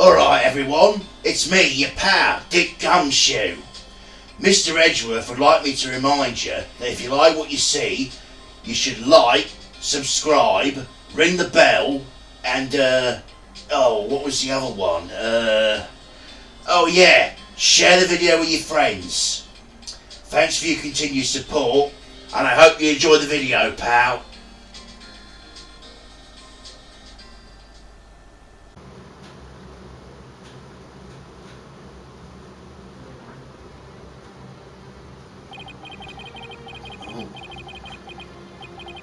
Alright everyone, it's me, your pal, Dick Gumshoe. Mr. Edgeworth would like me to remind you that if you like what you see, you should like, subscribe, ring the bell, and what was the other one? Share the video with your friends. Thanks for your continued support, and I hope you enjoy the video, pal.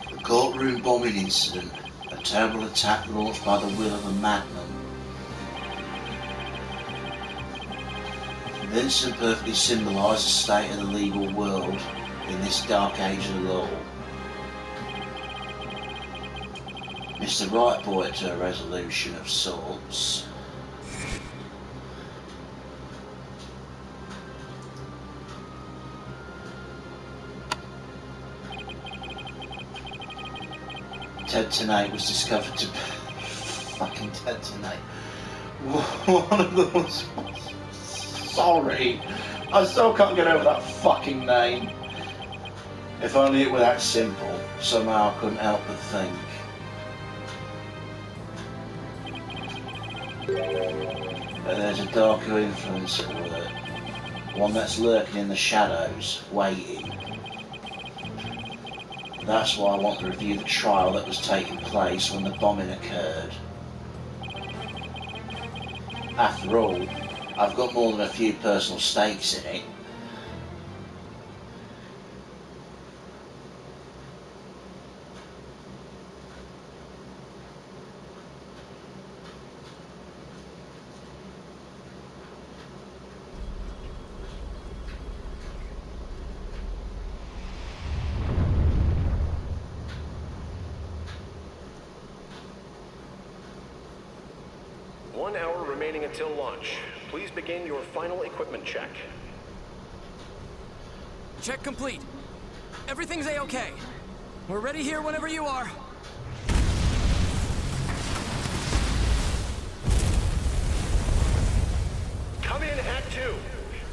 The courtroom bombing incident, a terrible attack launched by the will of a madman. The incident perfectly symbolised the state of the legal world in this dark age of the law. Mr. Right brought it to a resolution of sorts. Ted Tennant was discovered to be fucking Ted Tennant. One of those. Sorry, I still can't get over that fucking name. If only it were that simple. Somehow I couldn't help but think. But there's a darker influence at work. One that's lurking in the shadows, waiting. That's why I want to review the trial that was taking place when the bombing occurred. After all, I've got more than a few personal stakes in it. One hour remaining until launch. Please begin your final equipment check. Check complete. Everything's A-okay. We're ready here whenever you are. Come in, Act 2.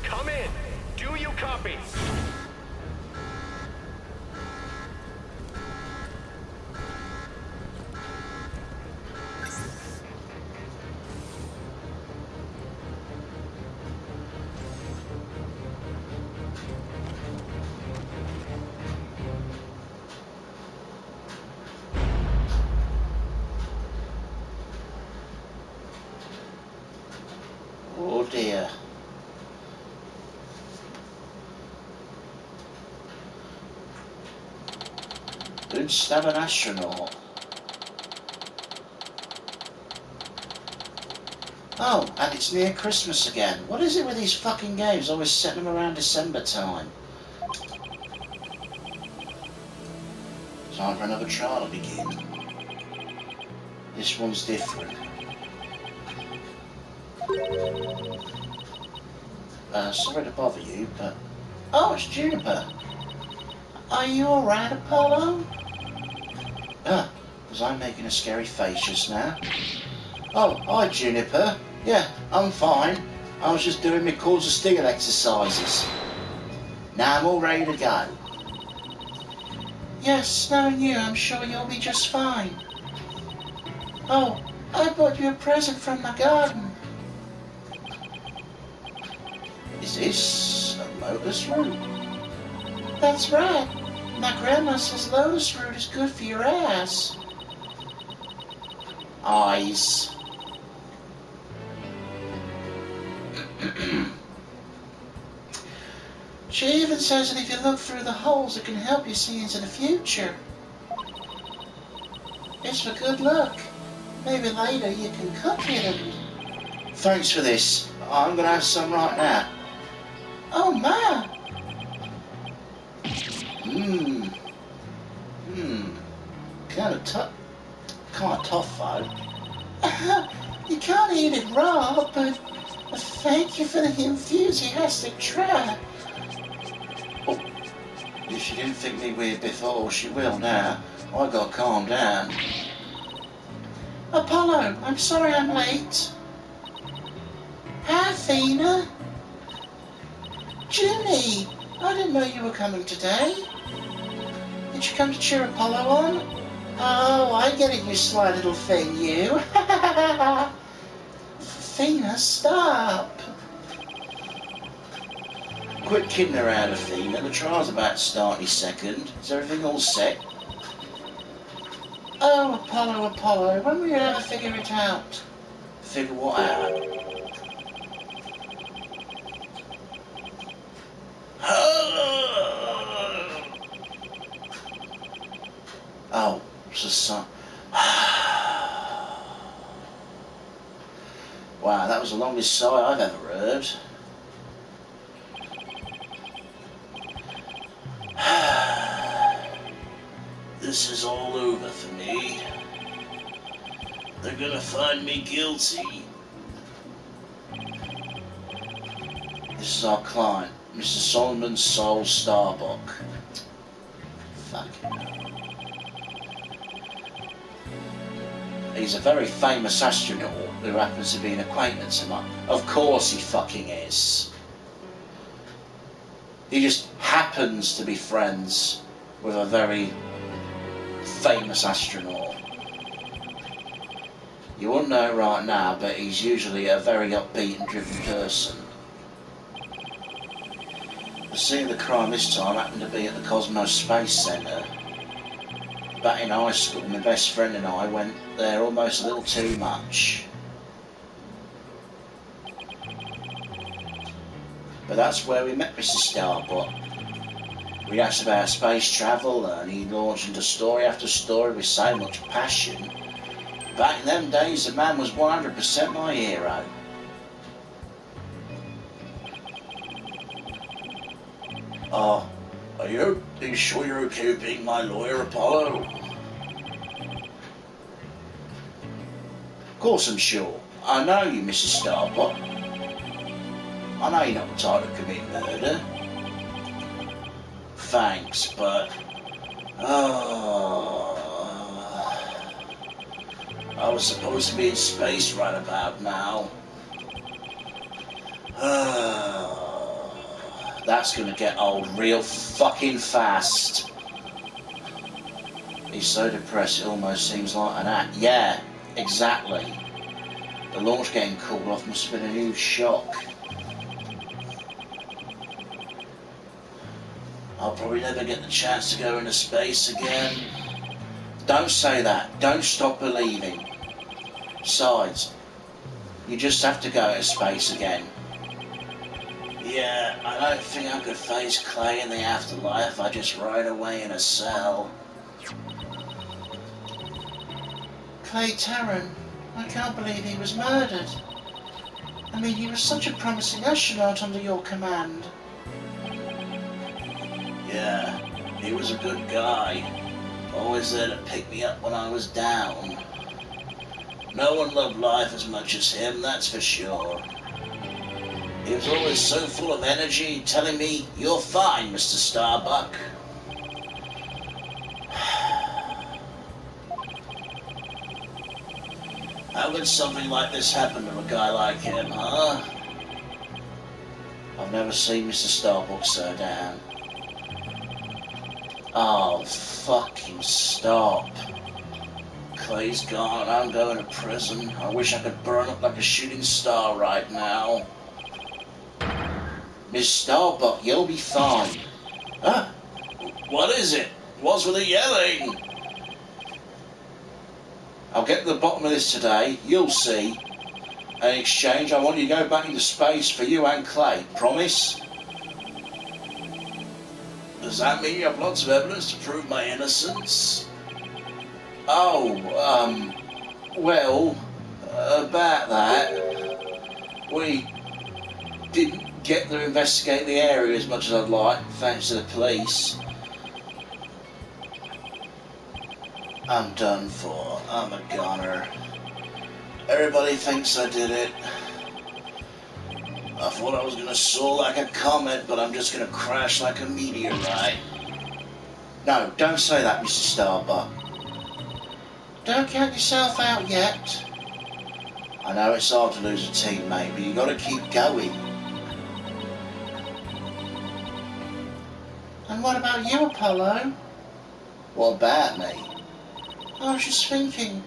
Come in. Do you copy? Oh dear. Don't stab an astronaut. Oh, and it's near Christmas again. What is it with these fucking games? Always setting them around December time. Time for another trial to begin. This one's different. Sorry to bother you, but... Oh, it's Juniper. Are you alright, Apollo? Was I making a scary face just now? Oh, hi, Juniper. Yeah, I'm fine. I was just doing my cords of stinging exercises. Now I'm all ready to go. Yes, knowing you, I'm sure you'll be just fine. Oh, I brought you a present from my garden. Is this a lotus root? That's right. My grandma says lotus root is good for your ass. Eyes. She even says that if you look through the holes, it can help you see into the future. It's for good luck. Maybe later you can cook it. Thanks for this. I'm gonna have some right now. Oh my! Kind of tough though. You can't eat it raw, but thank you for the enthusiastic try. Oh, if she didn't think me weird before, she will now. I gotta calm down. Apollo, I'm sorry I'm late. Hi, Athena. Junie, I didn't know you were coming today. Did you come to cheer Apollo on? Oh, I get it, you sly little thing, you. Athena, stop. Quit kidding around, Athena. The trial's about to start any second. Is everything all set? Oh, Apollo, when will you ever figure it out? Figure what out? Oh, it's a son. Wow, that was the longest sigh I've ever heard. This is all over for me. They're gonna find me guilty. This is our client, Mr. Solomon Sol Starbuck. Fucking hell. He's a very famous astronaut who happens to be an acquaintance of mine. Of course he fucking is. He just happens to be friends with a very famous astronaut. You wouldn't know it right now, but he's usually a very upbeat and driven person. The scene of the crime this time happened to be at the Cosmos Space Center. Back in high school, my best friend and I went there almost a little too much. But that's where we met Mr. Starbuck. We asked about space travel and he launched into story after story with so much passion. Back in them days, the man was 100% my hero. Are you sure you're okay with being my lawyer, Apollo? Of course I'm sure. I know you, Mrs. Starbuck. I know you're not the type to commit murder. Thanks, but... I was supposed to be in space right about now. That's gonna get old real fucking fast. He's so depressed it almost seems like an act. Yeah, exactly. The launch getting called off must have been a huge shock. I'll probably never get the chance to go into space again. Don't say that. Don't stop believing. Besides, you just have to go into space again. Yeah, I don't think I could face Clay in the afterlife. I just ride away in a cell. Clay Tarrant, I can't believe he was murdered. I mean, he was such a promising astronaut under your command. Yeah, he was a good guy. Always there to pick me up when I was down. No one loved life as much as him, that's for sure. He was always so full of energy, telling me, "You're fine, Mr. Starbuck." How could something like this happen to a guy like him, huh? I've never seen Mr. Starbuck so down. Oh, fucking stop. Clay's gone, I'm going to prison. I wish I could burn up like a shooting star right now. Miss Starbuck, you'll be fine. Huh? What is it? What's with the yelling? I'll get to the bottom of this today, you'll see. In exchange, I want you to go back into space for you and Clay. Promise? Does that mean you have lots of evidence to prove my innocence? Oh, well, about that, we didn't get to investigate the area as much as I'd like, thanks to the police. I'm done for. I'm a goner. Everybody thinks I did it. I thought I was gonna soar like a comet, but I'm just gonna crash like a meteorite. No, don't say that, Mr. Starbuck. Don't count yourself out yet. I know it's hard to lose a teammate, but you got to keep going. And what about you, Apollo? What about me? I was just thinking,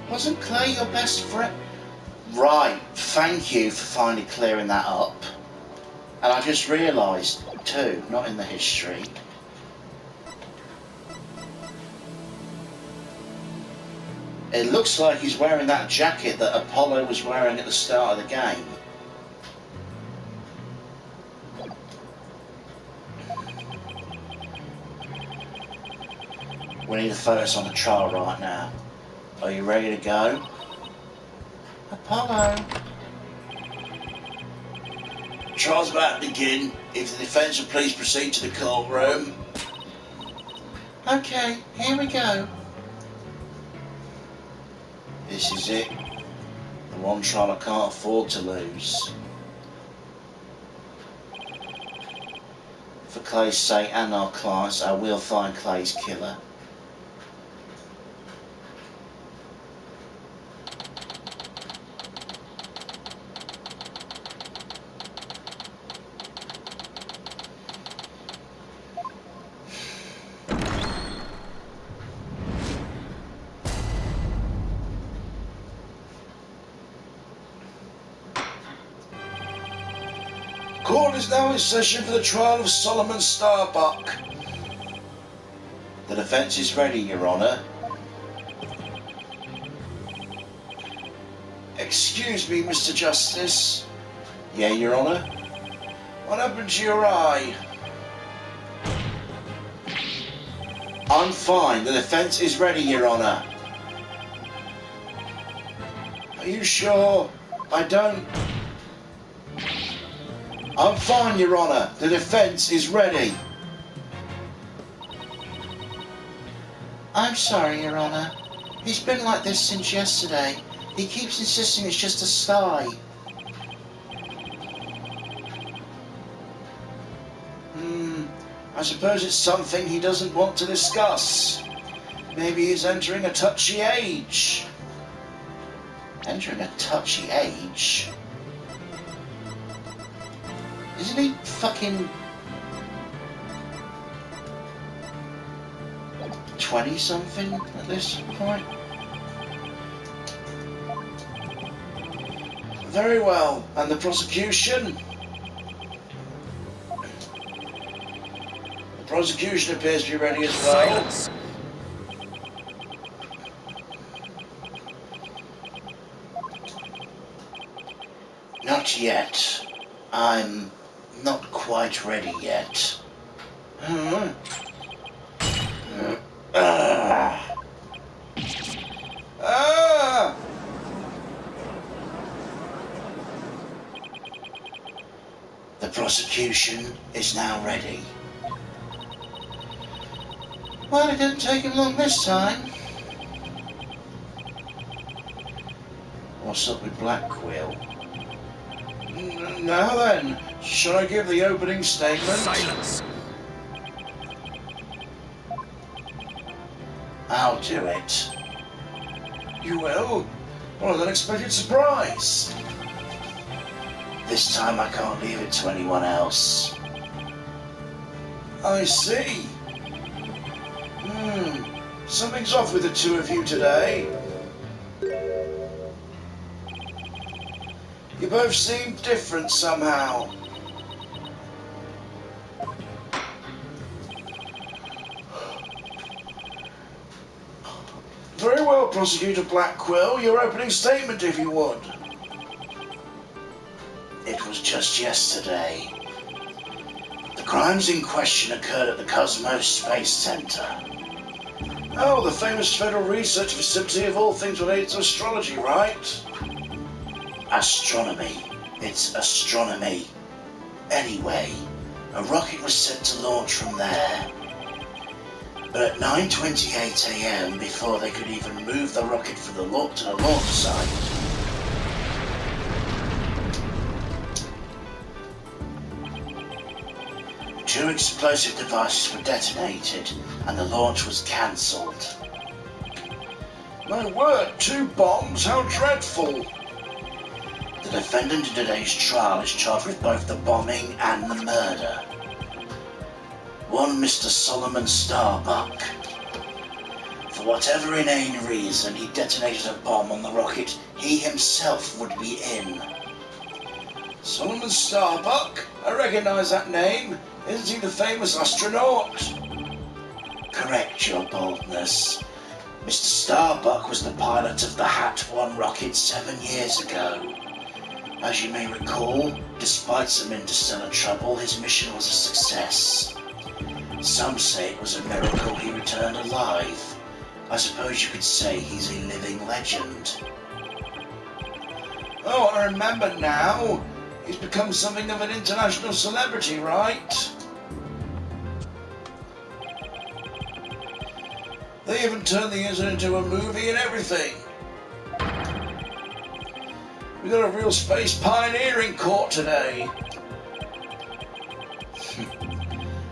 wasn't Clay your best friend? Right, thank you for finally clearing that up. And I just realised, too, not in the history. It looks like he's wearing that jacket that Apollo was wearing at the start of the game. We need to focus on the trial right now. Are you ready to go? Apollo. Trial's about to begin. If the defence will please proceed to the courtroom. Okay, here we go. This is it. The one trial I can't afford to lose. For Clay's sake and our clients, I will find Clay's killer. Court is now in session for the trial of Solomon Starbuck. The defence is ready, Your Honour. Excuse me, Mr. Justice. Yeah, Your Honour? What happened to your eye? I'm fine. The defence is ready, Your Honour. Are you sure? I don't... I'm fine, Your Honour. The defence is ready. I'm sorry, Your Honour. He's been like this since yesterday. He keeps insisting it's just a sty. I suppose it's something he doesn't want to discuss. Maybe he's entering a touchy age. Entering a touchy age? Isn't he fucking 20-something at this point? Very well. And the prosecution? The prosecution appears to be ready as well. Silence. Not yet. I'm not quite ready yet. The prosecution is now ready. Well, it didn't take him long this time. What's up with Black Quill? Now then, shall I give the opening statement? Silence. I'll do it. You will? What an unexpected surprise! This time I can't leave it to anyone else. I see. Something's off with the two of you today. You both seem different somehow. Very well, Prosecutor Black Quill. Your opening statement, if you would. It was just yesterday. The crimes in question occurred at the Cosmos Space Center. Oh, the famous Federal Research Facility of all things related to astrology, right? Astronomy. It's astronomy. Anyway, a rocket was set to launch from there. But at 9:28 a.m., before they could even move the rocket to the launch site, two explosive devices were detonated and the launch was cancelled. My word, 2 bombs? How dreadful! The defendant in today's trial is charged with both the bombing and the murder. One Mr. Solomon Starbuck. For whatever inane reason, he detonated a bomb on the rocket he himself would be in. Solomon Starbuck? I recognize that name. Isn't he the famous astronaut? Correct, your boldness. Mr. Starbuck was the pilot of the Hat-1 rocket 7 years ago. As you may recall, despite some interstellar trouble, his mission was a success. Some say it was a miracle he returned alive. I suppose you could say he's a living legend. Oh, I remember now. He's become something of an international celebrity, right? They even turned the incident into a movie and everything. We got a real space pioneer in court today.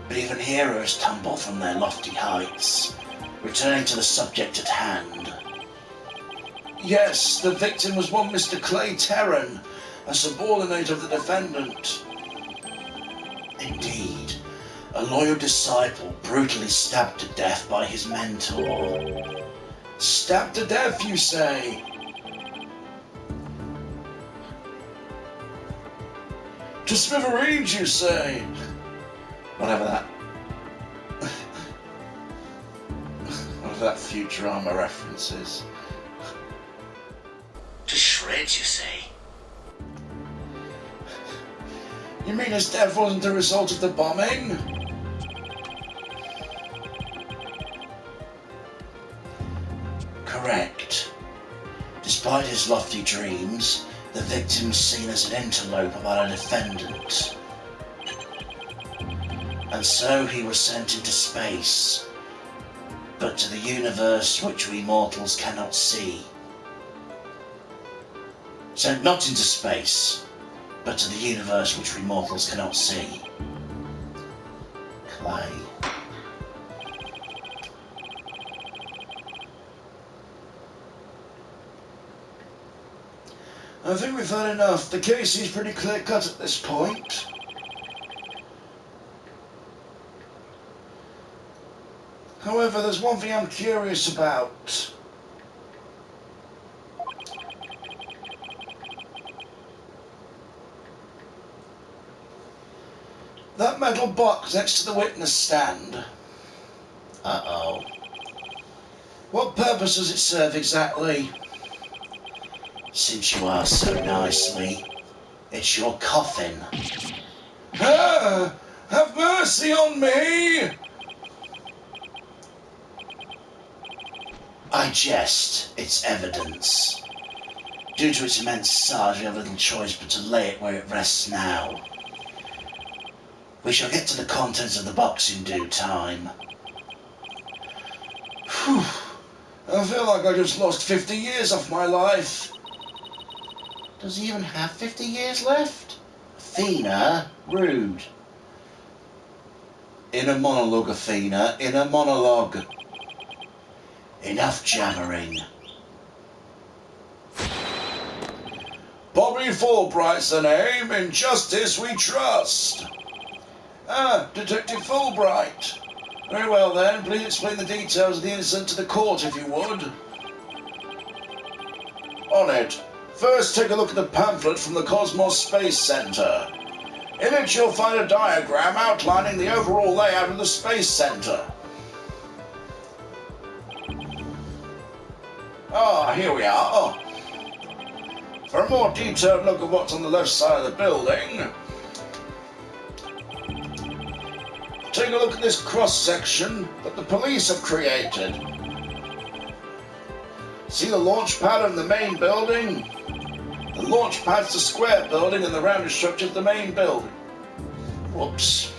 But even heroes tumble from their lofty heights. Returning to the subject at hand. Yes, the victim was one Mr. Clay Terran, a subordinate of the defendant. Indeed, a loyal disciple brutally stabbed to death by his mentor. Stabbed to death, you say? To smithereens, you say? Whatever that Futurama reference is. To shreds, you say? You mean his death wasn't a result of the bombing? Correct. Despite his lofty dreams, the victim's seen as an interloper by the defendant. And so he was sent into space, but to the universe which we mortals cannot see. Sent not into space, but to the universe which we mortals cannot see. Clay. I think we've had enough. The case seems pretty clear-cut at this point. However, there's one thing I'm curious about. That metal box next to the witness stand. Uh-oh. What purpose does it serve exactly? Since you ask so nicely, it's your coffin. Ah! Have mercy on me! I jest, it's evidence. Due to its immense size, we have little choice but to lay it where it rests now. We shall get to the contents of the box in due time. Whew. I feel like I just lost 50 years off my life. Does he even have 50 years left? Athena? Rude. Inner monologue, Athena. Inner monologue. Enough jabbering. Bobby Fulbright's the name. In justice we trust. Ah, Detective Fulbright. Very well then, please explain the details of the incident to the court if you would. On it. First, take a look at the pamphlet from the Cosmos Space Center. In it, you'll find a diagram outlining the overall layout of the Space Center. Ah, here we are. For a more detailed look at what's on the left side of the building, take a look at this cross-section that the police have created. See the launch pad in the main building? The launch pad's the square building and the rounded structure of the main building. Whoops.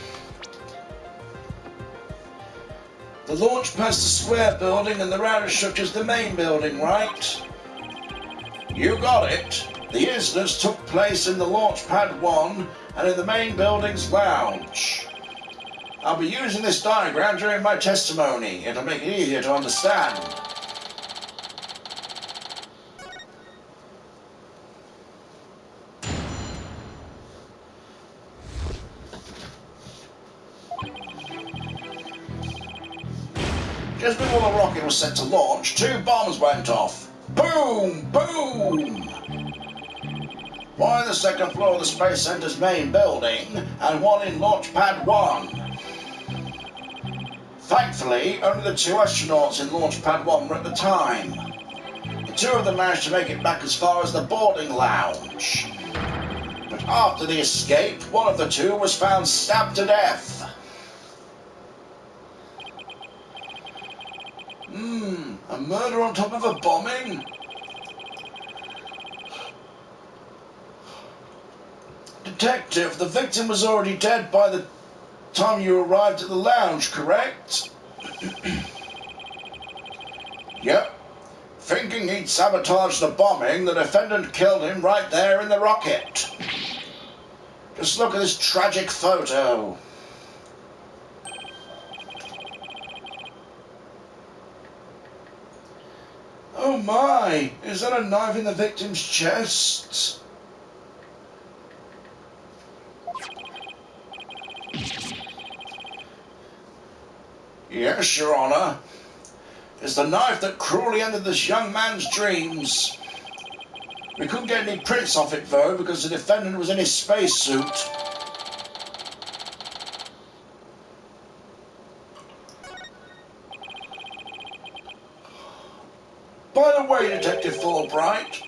The launch pad's the square building and the rounded structure's the main building, right? You got it. The incidents took place in the launch pad 1 and in the main building's lounge. I'll be using this diagram during my testimony. It'll make it easier to understand. Just before the rocket was set to launch, 2 bombs went off. Boom! Boom! One in the second floor of the Space Center's main building, and one in Launch Pad 1. Thankfully, only the 2 astronauts in Launch Pad 1 were at the time. The 2 of them managed to make it back as far as the boarding lounge. But after the escape, one of the 2 was found stabbed to death. A murder on top of a bombing? Detective, the victim was already dead by the time you arrived at the lounge, correct? Yep. Thinking he'd sabotaged the bombing, the defendant killed him right there in the rocket. Just look at this tragic photo. Oh my! Is that a knife in the victim's chest? Yes, Your Honor. It's the knife that cruelly ended this young man's dreams. We couldn't get any prints off it though because the defendant was in his spacesuit. By the way, Detective Fulbright,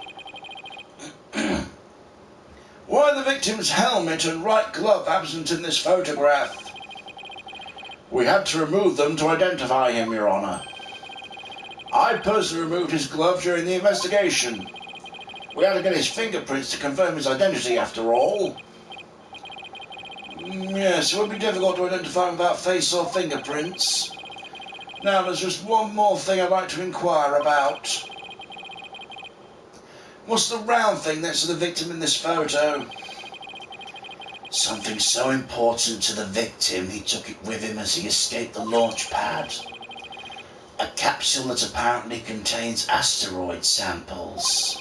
why are the victim's helmet and right glove absent in this photograph? We had to remove them to identify him, Your Honor. I personally removed his glove during the investigation. We had to get his fingerprints to confirm his identity, after all. Yes, it would be difficult to identify him without face or fingerprints. Now, there's just one more thing I'd like to inquire about. What's the round thing next to the victim in this photo? Something so important to the victim, he took it with him as he escaped the launch pad. A capsule that apparently contains asteroid samples.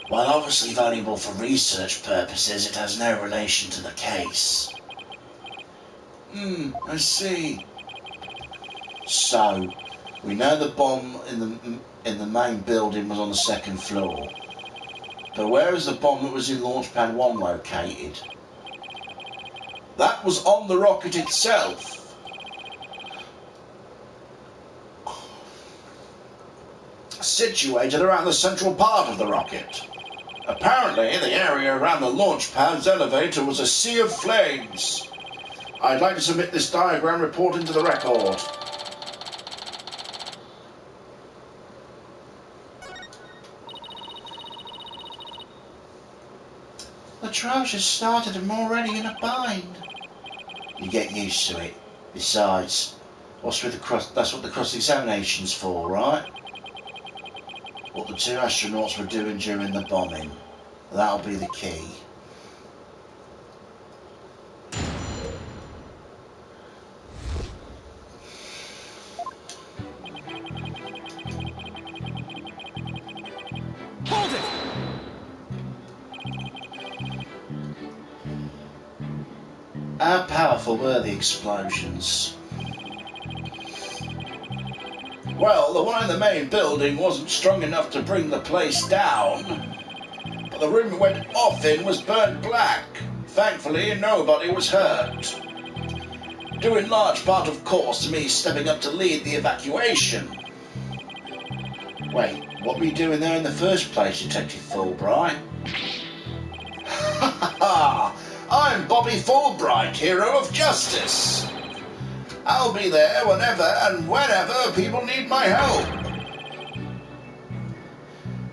While obviously valuable for research purposes, it has no relation to the case. I see. So, we know the bomb in the main building was on the second floor. But where is the bomb that was in Launch Pad 1 located? That was on the rocket itself. Situated around the central part of the rocket. Apparently, the area around the launch pad's elevator was a sea of flames. I'd like to submit this diagram report into the record. The trial just started and I'm already in a bind. You get used to it. Besides, that's what the cross-examination's for, right? What the 2 astronauts were doing during the bombing. That'll be the key. Hold it! How powerful were the explosions? Well, the one in the main building wasn't strong enough to bring the place down, but the room it went off in was burnt black. Thankfully, nobody was hurt. Due in large part, of course, to me stepping up to lead the evacuation. Wait, what were you doing there in the first place, Detective Fulbright? Ha ha ha! I'm Bobby Fulbright, hero of justice. I'll be there whenever and whenever people need my help.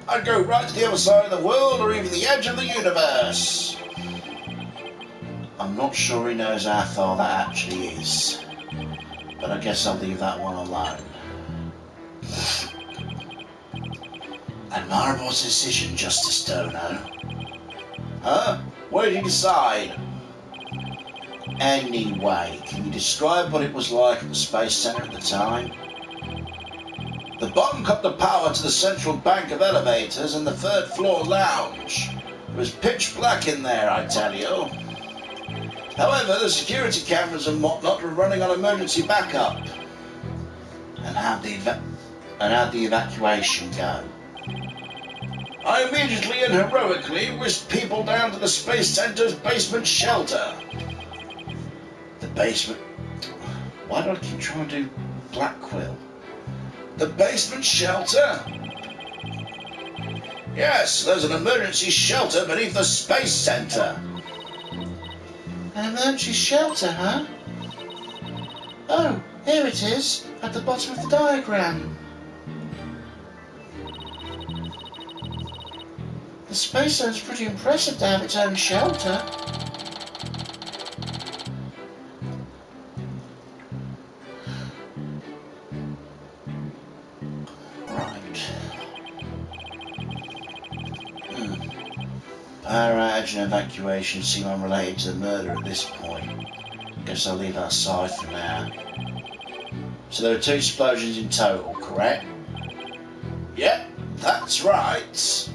I'd go right to the other side of the world or even the edge of the universe. I'm not sure he knows how far that actually is, but I guess I'll leave that one alone. Admirable decision, Justice Dono. Huh? What did you decide? Anyway, can you describe what it was like at the Space Center at the time? The bomb cut the power to the central bank of elevators in the 3rd floor lounge. It was pitch black in there, I tell you. However, the security cameras and whatnot were running on emergency backup. And how'd the evacuation go? I immediately and heroically whisked people down to the Space Center's basement shelter. The basement? Why do I keep trying to do Black Quill? The basement shelter? Yes, there's an emergency shelter beneath the Space Center. An emergency shelter, huh? Oh, here it is, at the bottom of the diagram. The Space Center's pretty impressive to have its own shelter. Power outage and evacuation seem unrelated to the murder at this point. Guess I'll leave that aside for now. So there were 2 explosions in total, correct? Yep, that's right.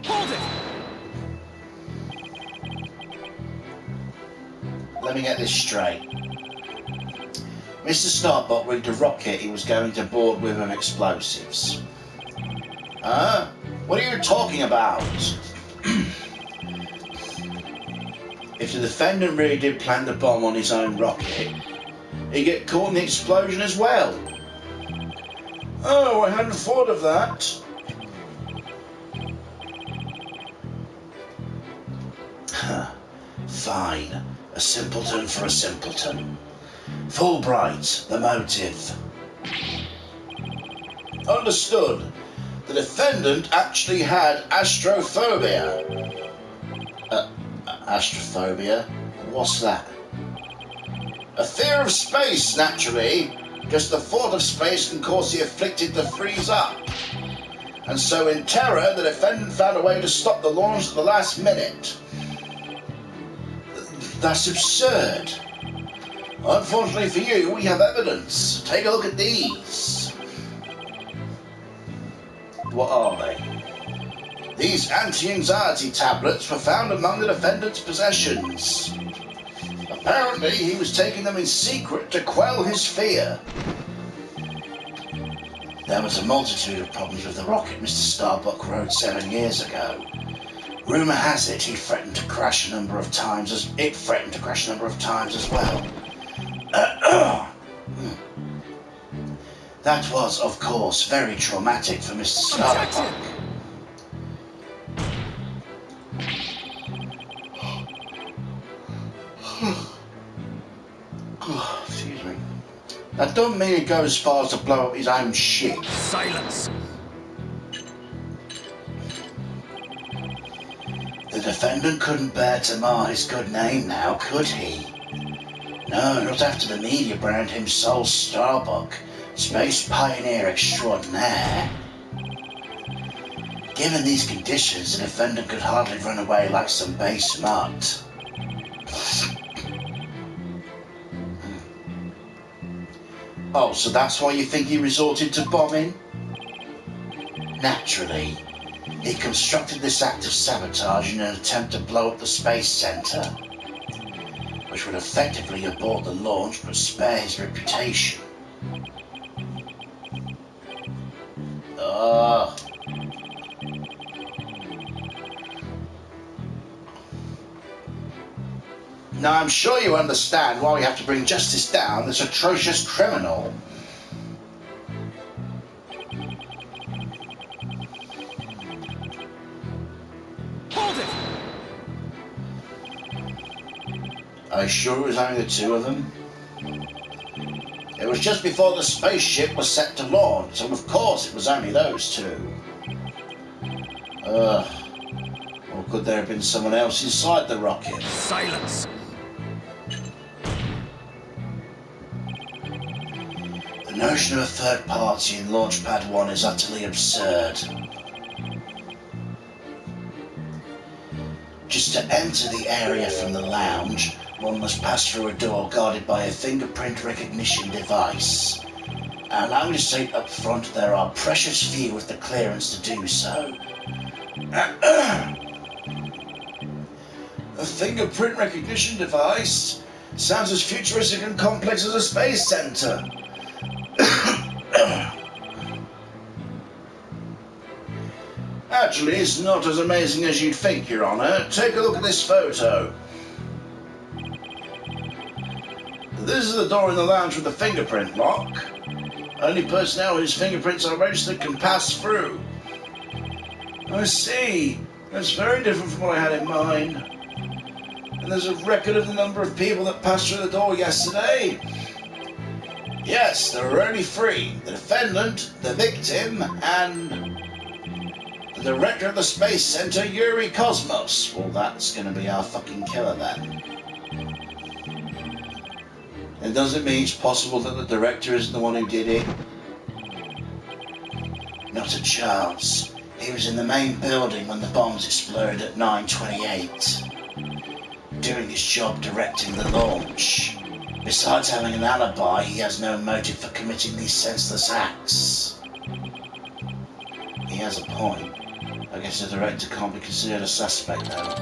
Hold it! Let me get this straight. Mr. Starbuck rigged a rocket he was going to board with explosives. Huh? What are you talking about? If the defendant really did plant the bomb on his own rocket, he'd get caught in the explosion as well. Oh, I hadn't thought of that. Fine. A simpleton for a simpleton. Fulbright, the motive. Understood. The defendant actually had astrophobia. Astrophobia? What's that? A fear of space, naturally. Just the thought of space can cause the afflicted to freeze up. And so in terror, the defendant found a way to stop the launch at the last minute. That's absurd. Unfortunately for you, we have evidence. Take a look at these. What are they? These anti-anxiety tablets were found among the defendant's possessions. Apparently, he was taking them in secret to quell his fear. There was a multitude of problems with the rocket Mr. Starbuck rode 7 years ago. Rumour has it he threatened to crash a number of times as well. That was, of course, very traumatic for Mr. Starbuck. Excuse me. That don't mean he'd go as far as to blow up his own ship. Silence! The defendant couldn't bear to mar his good name now, could he? No, not after the media brand him Sol Starbuck, space pioneer extraordinaire. Given these conditions, the defendant could hardly run away like some base mutt. Oh, so that's why you think he resorted to bombing? Naturally. He constructed this act of sabotage in an attempt to blow up the Space Center, which would effectively abort the launch but spare his reputation. Now I'm sure you understand why we have to bring justice down this atrocious criminal. Are you sure it was only the 2 of them? It was just before the spaceship was set to launch, so of course it was only those 2. Or could there have been someone else inside the rocket? Silence! The notion of a third party in Launchpad 1 is utterly absurd. Just to enter the area from the lounge, one must pass through a door guarded by a fingerprint recognition device. Allow me to say up front, there are precious few with the clearance to do so. A fingerprint recognition device? Sounds as futuristic and complex as a space center. Actually, it's not as amazing as you'd think, Your Honor. Take a look at this photo. This is the door in the lounge with the fingerprint lock. Only personnel whose fingerprints are registered can pass through. I see. That's very different from what I had in mind. And there's a record of the number of people that passed through the door yesterday. Yes, there were only 3. The defendant, the victim, and the director of the Space Center, Yuri Cosmos. Well, that's going to be our fucking killer then. It doesn't mean it's possible that the director isn't the one who did it. Not a chance. He was in the main building when the bombs exploded at 9:28. Doing his job directing the launch. Besides having an alibi, he has no motive for committing these senseless acts. He has a point. I guess the director can't be considered a suspect though.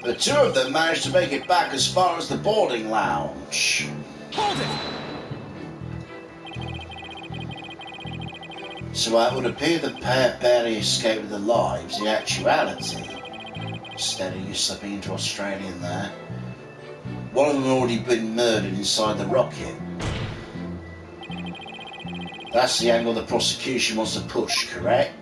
The 2 of them managed to make it back as far as the boarding lounge. Hold it! So it would appear the pair barely escaped with their lives. In actuality, steady, you slipping into Australian there. One of them had already been murdered inside the rocket. That's the angle the prosecution wants to push, correct?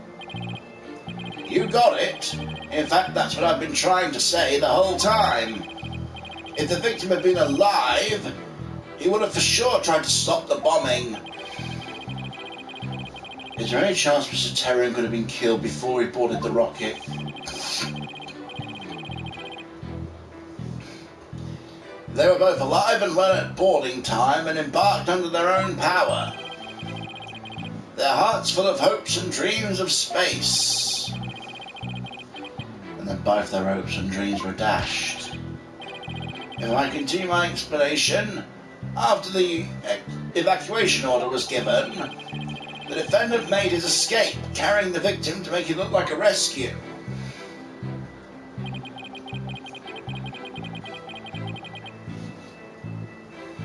You got it. In fact, that's what I've been trying to say the whole time. If the victim had been alive, he would have for sure tried to stop the bombing. Is there any chance Mr. Terran could have been killed before he boarded the rocket? They were both alive and well at boarding time and embarked under their own power. Their hearts full of hopes and dreams of space. And then both their hopes and dreams were dashed. If I continue my explanation, after the evacuation order was given, the defendant made his escape, carrying the victim to make it look like a rescue.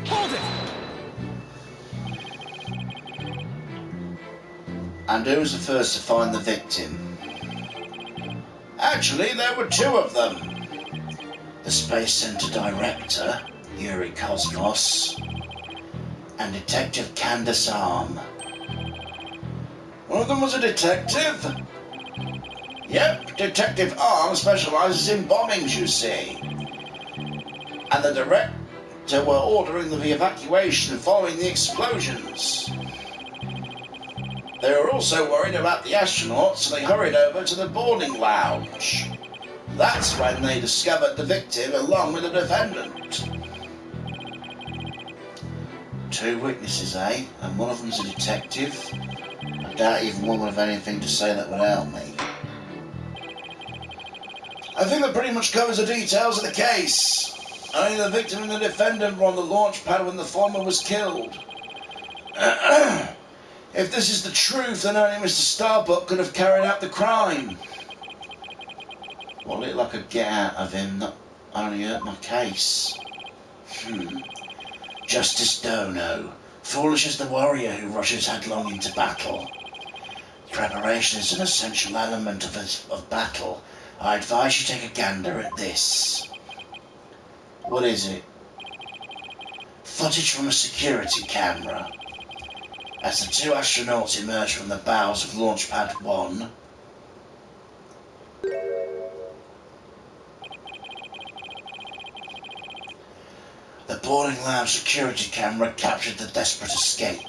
Hold it! And who was the first to find the victim? Actually, there were 2 of them. The Space Center director, Yuri Cosmos, and Detective Candace Arm. One of them was a detective? Yep, Detective Arm specializes in bombings, you see. And the director were ordering the evacuation following the explosions. They were also worried about the astronauts, so they hurried over to the boarding lounge. That's when they discovered the victim along with the defendant. 2 witnesses, eh? And one of them's a detective? I doubt even one would have anything to say that would help me. I think that pretty much covers the details of the case. Only the victim and the defendant were on the launch pad when the former was killed. If this is the truth, then only Mr. Starbuck could have carried out the crime. What little I could get out of him not only hurt my case. Justice Dono, foolish as the warrior who rushes headlong into battle. Preparation is an essential element of battle. I advise you take a gander at this. What is it? Footage from a security camera. As the 2 astronauts emerge from the bowels of Launchpad 1, the boarding lounge security camera captured the desperate escape.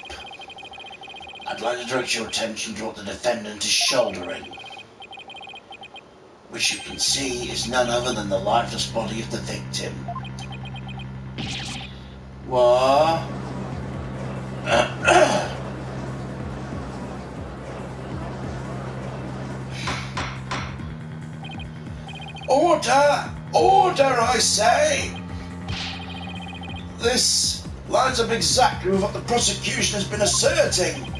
I'd like to direct your attention to what the defendant is shouldering, which you can see is none other than the lifeless body of the victim. What? Order! Order, I say! This lines up exactly with what the prosecution has been asserting.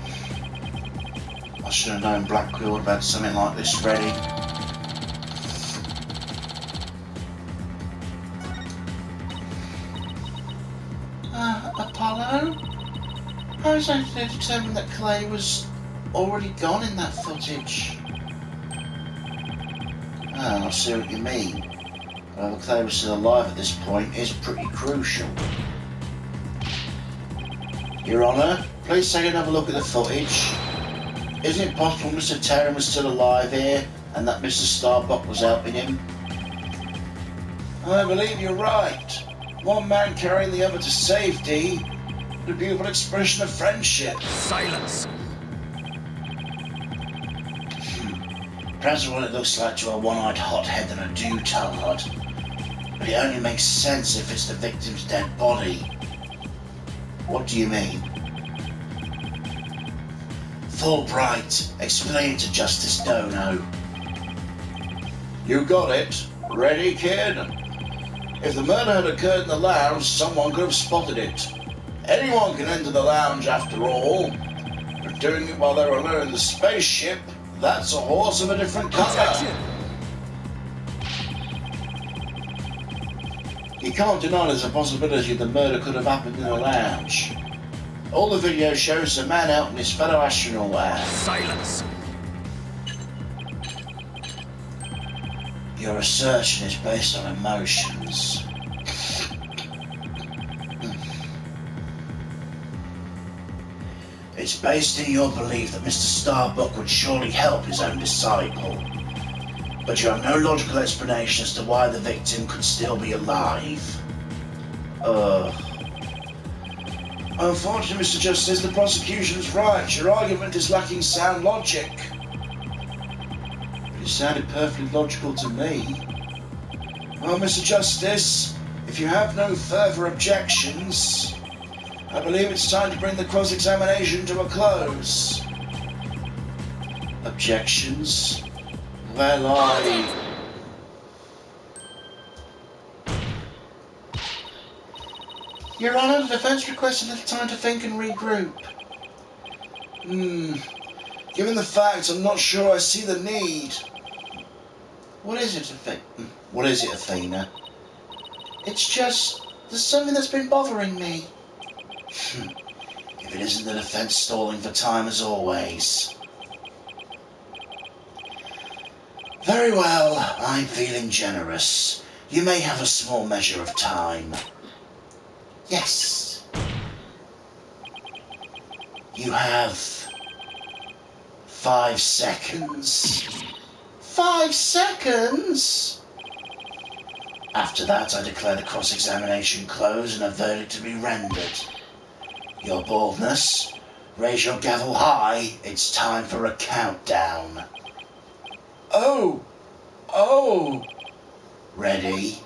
I should have known Blackquill would have had something like this ready. Apollo? How was I to determine that Clay was already gone in that footage? I see what you mean. Whether Clay was still alive at this point is pretty crucial. Your Honour, please take another look at the footage. Isn't it possible Mr. Terran was still alive here and that Mr. Starbuck was helping him? I believe you're right. One man carrying the other to safety. A beautiful expression of friendship. Silence! Perhaps what it looks like to a one-eyed hothead than a dotard. But it only makes sense if it's the victim's dead body. What do you mean? Fulbright, explain it to Justice Dono. You got it. Ready, kid? If the murder had occurred in the lounge, someone could have spotted it. Anyone can enter the lounge after all. But doing it while they're alone in the spaceship, that's a horse of a different colour. You can't deny there's a possibility the murder could have happened in the lounge. All the video shows a man out in his fellow astronaut wear. Silence! Your assertion is based on emotions. It's based in your belief that Mr. Starbuck would surely help his own disciple. But you have no logical explanation as to why the victim could still be alive. Unfortunately, Mr. Justice, the prosecution's right. Your argument is lacking sound logic. But it sounded perfectly logical to me. Well, Mr. Justice, if you have no further objections, I believe it's time to bring the cross-examination to a close. Objections? Well, Your Honour, the defence requests a little time to think and regroup. Given the facts, I'm not sure I see the need. What is it, Athena? It's just, there's something that's been bothering me. If it isn't the defence stalling for time as always. Very well, I'm feeling generous. You may have a small measure of time. Yes. You have 5 seconds. 5 seconds? After that, I declare the cross-examination closed and a verdict to be rendered. Your boldness, raise your gavel high. It's time for a countdown. Oh! Ready?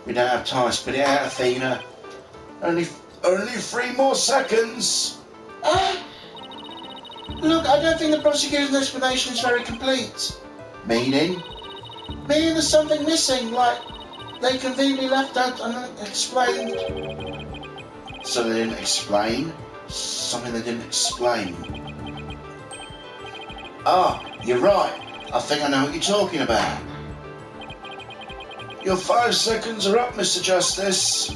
We don't have time. Spit it out, Athena. Only 3 more seconds. Look, I don't think the prosecution's explanation is very complete. Meaning? Meaning there's something missing, like they conveniently left out unexplained. So they didn't explain? Something they didn't explain. You're right. I think I know what you're talking about. Your 5 seconds are up, Mr. Justice.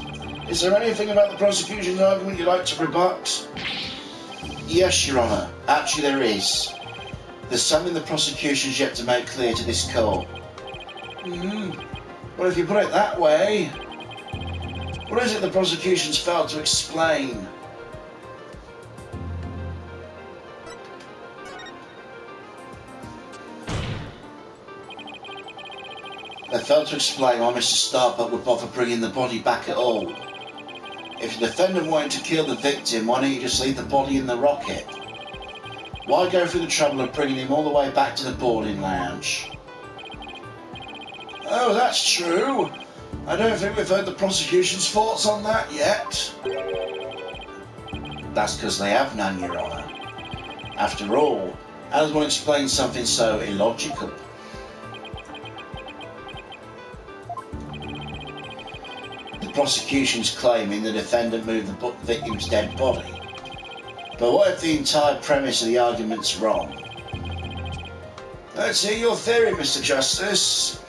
Is there anything about the prosecution's argument you'd like to rebut? Yes, Your Honour. Actually, there is. There's something the prosecution's yet to make clear to this court. Well, if you put it that way, what is it the prosecution's failed to explain? They failed to explain why Mr. Starbuck would bother bringing the body back at all. If the defendant wanted to kill the victim, why don't you just leave the body in the rocket? Why go through the trouble of bringing him all the way back to the boarding lounge? Oh, that's true. I don't think we've heard the prosecution's thoughts on that yet. That's because they have none, Your Honour. After all, how does one explain something so illogical? The prosecution's claiming the defendant moved the victim's dead body. But what if the entire premise of the argument's wrong? Let's hear your theory, Mr. Justice.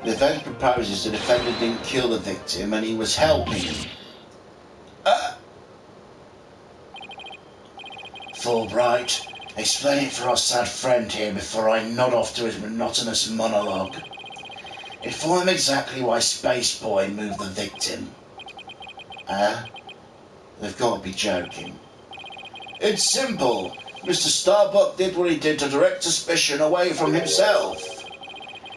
The defense proposes the defendant didn't kill the victim and he was helping him. Fulbright, explain it for our sad friend here before I nod off to his monotonous monologue. Inform him exactly why Space Boy moved the victim. They've got to be joking. It's simple. Mr. Starbuck did what he did to direct suspicion away from himself.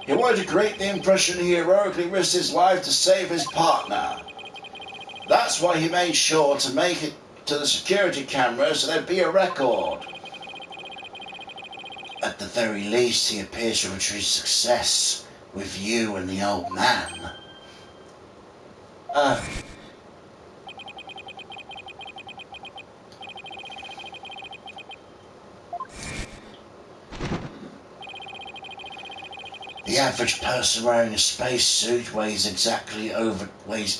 He wanted to create the impression he heroically risked his life to save his partner. That's why he made sure to make it to the security camera so there'd be a record. At the very least, he appears to have achieved success with you and the old man. The average person wearing a spacesuit weighs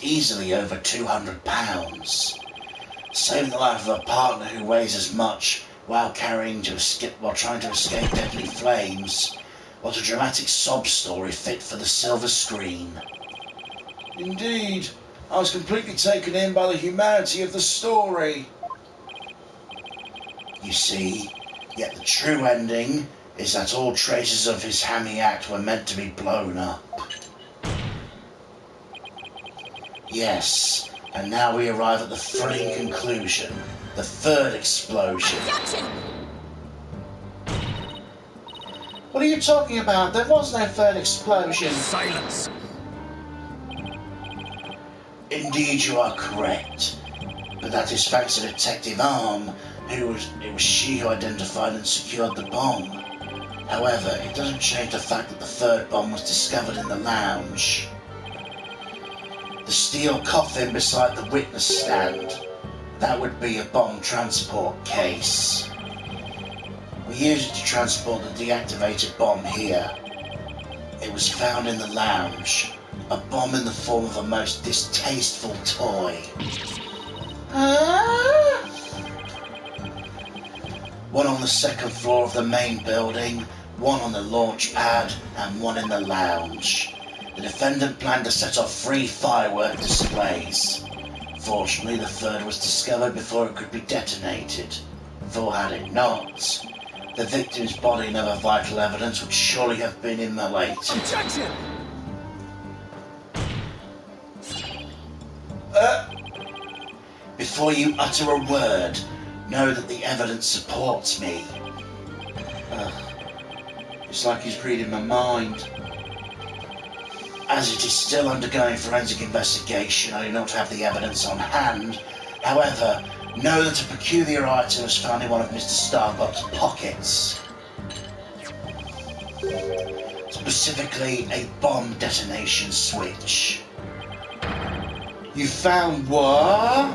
easily over 200 pounds. Saving the life of a partner who weighs as much while trying to escape deadly flames was a dramatic sob story fit for the silver screen. Indeed, I was completely taken in by the humanity of the story. You see, yet the true ending is that all traces of his hammy act were meant to be blown up. Yes, and now we arrive at the thrilling conclusion, the third explosion. Objection! What are you talking about? There was no third explosion. Silence! Indeed, you are correct. But that is thanks to Detective Arm, it was she who identified and secured the bomb. However, it doesn't change the fact that the third bomb was discovered in the lounge. The steel coffin beside the witness stand, that would be a bomb transport case. We used it to transport the deactivated bomb here. It was found in the lounge, a bomb in the form of a most distasteful toy. One on the second floor of the main building, one on the launch pad, and one in the lounge. The defendant planned to set off 3 firework displays. Fortunately, the third was discovered before it could be detonated. For had it not, the victim's body and other vital evidence would surely have been immolated. Objection! Before you utter a word, know that the evidence supports me. It's like he's reading my mind. As it is still undergoing forensic investigation, I do not have the evidence on hand. However, know that a peculiar item was found in one of Mr. Starbuck's pockets. Specifically, a bomb detonation switch. You found what?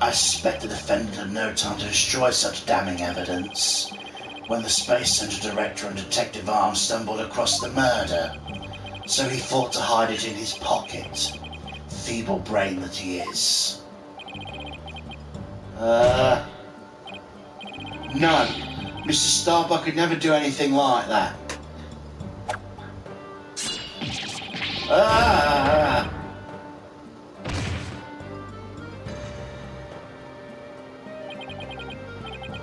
I suspect the defendant had no time to destroy such damning evidence when the Space Center Director and Detective Arms stumbled across the murder, so he thought to hide it in his pocket. Feeble brain that he is. No. Mr. Starbuck could never do anything like that.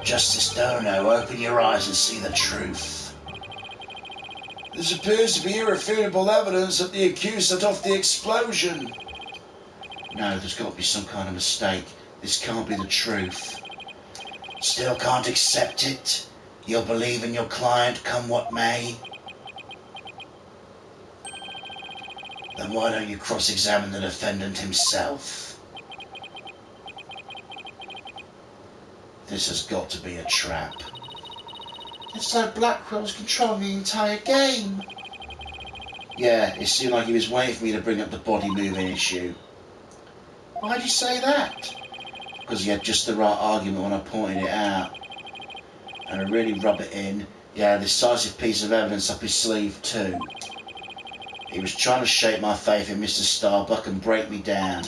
Justice Dono, open your eyes and see the truth. This appears to be irrefutable evidence that the accused set off the explosion. No, there's got to be some kind of mistake. This can't be the truth. Still can't accept it? You'll believe in your client, come what may? Then why don't you cross-examine the defendant himself? This has got to be a trap. It's like Blackwell's controlling the entire game. Yeah, it seemed like he was waiting for me to bring up the body moving issue. Why'd you say that? Because he had just the right argument when I pointed it out. And to really rub it in, he had a decisive piece of evidence up his sleeve too. He was trying to shake my faith in Mr. Starbuck and break me down.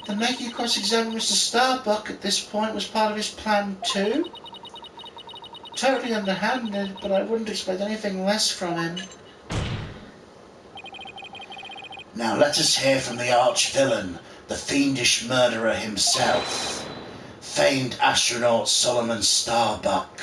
The making you cross-examine Mr. Starbuck at this point was part of his plan too? Totally underhanded, but I wouldn't expect anything less from him. Now let us hear from the arch-villain, the fiendish murderer himself, famed astronaut Solomon Starbuck.